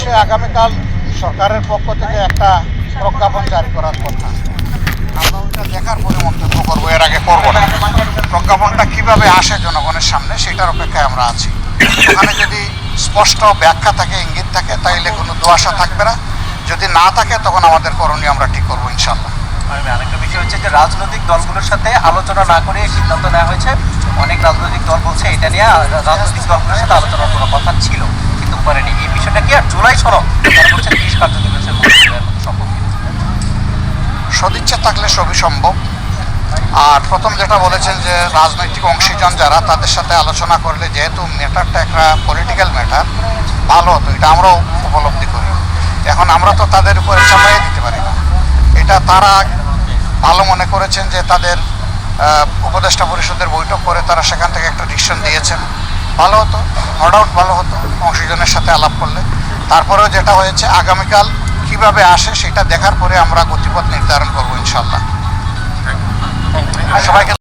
হচ্ছে আগামীকাল সরকারের পক্ষ থেকে একটা প্রজ্ঞাপন জারি করার কথা। আমরা ওইটা দেখার পরে মন্তব্য করবো, এর আগে করবো না। প্রজ্ঞাপনটা কিভাবে আসে জনগণের সামনে সেটার অপেক্ষায় আমরা আছি। ওখানে যদি স্পষ্ট ব্যাখ্যা থাকে, ইঙ্গিত থাকে, তাইলে কোনো দোয়াশা থাকবে না। যদি না থাকে তখন আমাদের করণীয় আমরা ঠিক করবো ইনশাল্লাহ। আরেকটা বিষয় হচ্ছে যে রাজনৈতিক দলগুলোর সাথে আলোচনা না করে সিদ্ধান্ত নেওয়া হয়েছে। অনেক রাজনৈতিক দল বলছে এটা নিয়ে রাজনৈতিক দলগুলোর সাথে আলোচনার কোনো কথা ছিল কিন্তু করেনি। এই বিষয়টা কি আর জুলাই সনদ তারা বলছে 30 কার্যদিবসের মধ্যে সম্ভব? সদিচ্ছা থাকলে সবই সম্ভব। আর প্রথম যেটা বলেছেন যে রাজনৈতিক অংশীজন যারা, তাদের সাথে আলোচনা করলে যেহেতু ম্যাটারটা একটা পলিটিক্যাল ম্যাটার, ভালো হতো। এটা আমরাও উপলব্ধি করি। এখন আমরা তো তাদের উপরে চাপাইয়ে দিতে পারি না। এটা তারা ভালো মনে করেছেন যে তাদের উপদেষ্টা পরিষদের বৈঠক করে তারা সেখান থেকে একটা ডিসিশন দিয়েছেন, ভালো হতো, নো ডাউট ভালো হতো অংশীজনের সাথে আলাপ করলে। তারপরেও যেটা হয়েছে, আগামীকাল কিভাবে আসে সেটা দেখার পরে আমরা গতিপথ নির্ধারণ করবো ইনশাল্লাহ। সবাইকে